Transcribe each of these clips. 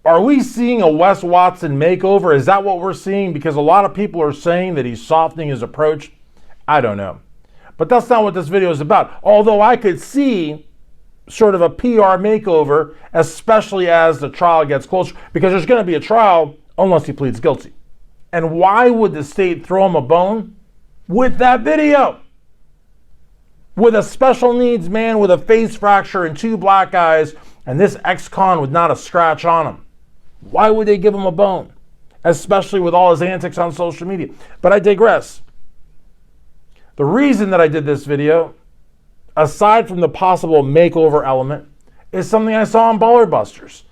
Are we seeing a Wes Watson makeover? Is that what we're seeing? Because a lot of people are saying that he's softening his approach. I don't know. But that's not what this video is about. Although I could see sort of a PR makeover, especially as the trial gets closer, because there's going to be a trial unless he pleads guilty. And why would the state throw him a bone? With that video. With a special needs man with a face fracture and 2 black eyes, and this ex-con with not a scratch on him. Why would they give him a bone? Especially with all his antics on social media. But I digress. The reason that I did this video, aside from the possible makeover element, is something I saw on Baller Busters.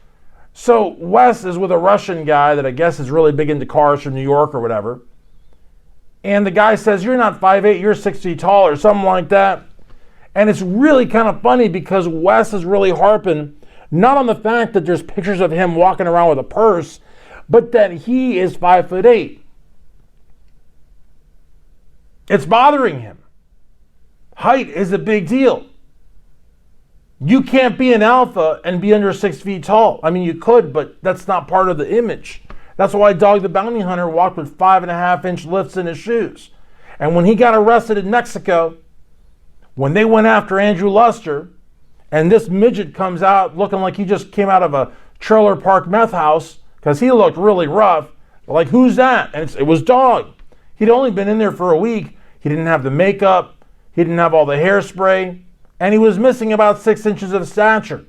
So Wes is with a Russian guy that I guess is really big into cars from New York or whatever. And the guy says, "You're not 5'8", you're 6 feet tall," or something like that. And it's really kind of funny because Wes is really harping not on the fact that there's pictures of him walking around with a purse, but that he is 5'8". It's bothering him. Height is a big deal. You can't be an alpha and be under 6 feet tall. I mean, you could, but that's not part of the image. That's why Dog the Bounty Hunter walked with 5.5-inch lifts in his shoes. And when he got arrested in Mexico, when they went after Andrew Luster, and this midget comes out looking like he just came out of a trailer park meth house, because he looked really rough, like, who's that? And it was Dog. He'd only been in there for a week. He didn't have the makeup. He didn't have all the hairspray. And he was missing about 6 inches of stature.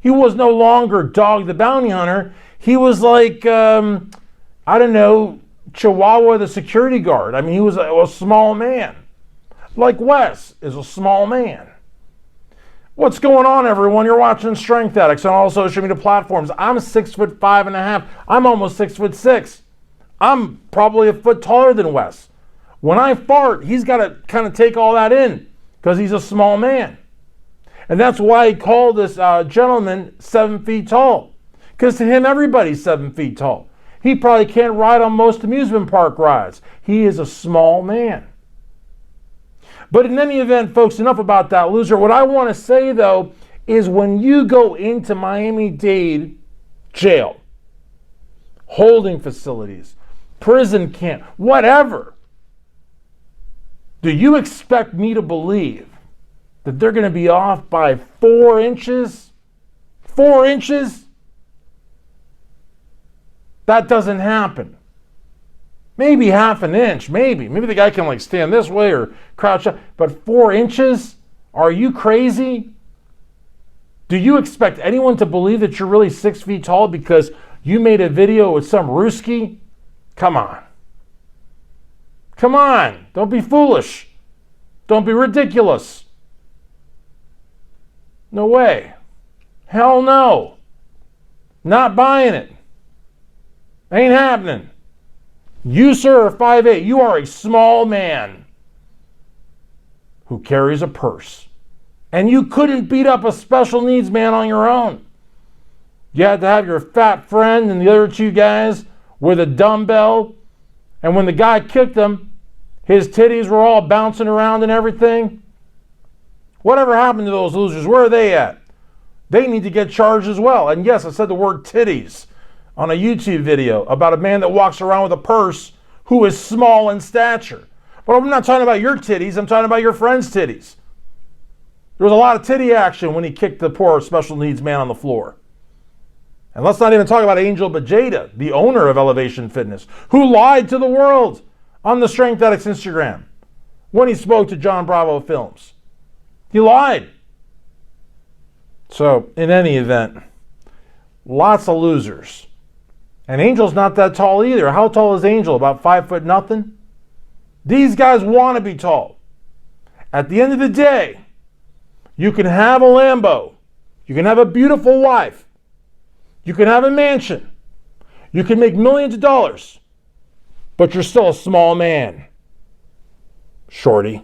He was no longer Dog the Bounty Hunter. He was like, I don't know, Chihuahua the security guard. I mean, he was a small man. Like Wes is a small man. What's going on, everyone? You're watching Strength Addicts on all social media platforms. I'm 6'5.5". I'm almost 6'6". I'm probably a foot taller than Wes. When I fart, he's got to kind of take all that in because he's a small man. And that's why he called this gentleman 7 feet tall. Because to him, everybody's 7 feet tall. He probably can't ride on most amusement park rides. He is a small man. But in any event, folks, enough about that loser. What I want to say, though, is when you go into Miami-Dade jail, holding facilities, prison camp, whatever, do you expect me to believe that they're going to be off by 4 inches? 4 inches? That doesn't happen. Maybe half an inch, maybe. Maybe the guy can like stand this way or crouch up. But 4 inches? Are you crazy? Do you expect anyone to believe that you're really 6 feet tall because you made a video with some Ruski? Come on. Come on. Don't be foolish. Don't be ridiculous. No way. Hell no. Not buying it. Ain't happening. You, sir, are 5'8". You are a small man who carries a purse. And you couldn't beat up a special needs man on your own. You had to have your fat friend and the other 2 guys with a dumbbell. And when the guy kicked him, his titties were all bouncing around and everything. Whatever happened to those losers? Where are they at? They need to get charged as well. And yes, I said the word titties on a YouTube video about a man that walks around with a purse who is small in stature. But I'm not talking about your titties. I'm talking about your friend's titties. There was a lot of titty action when he kicked the poor special needs man on the floor. And let's not even talk about Angel Bajada, the owner of Elevation Fitness, who lied to the world on the Strength Addicts Instagram when he spoke to John Bravo Films. He lied. So, in any event, lots of losers. And Angel's not that tall either. How tall is Angel? About 5 foot nothing? These guys want to be tall. At the end of the day, you can have a Lambo. You can have a beautiful wife. You can have a mansion. You can make millions of dollars. But you're still a small man. Shorty.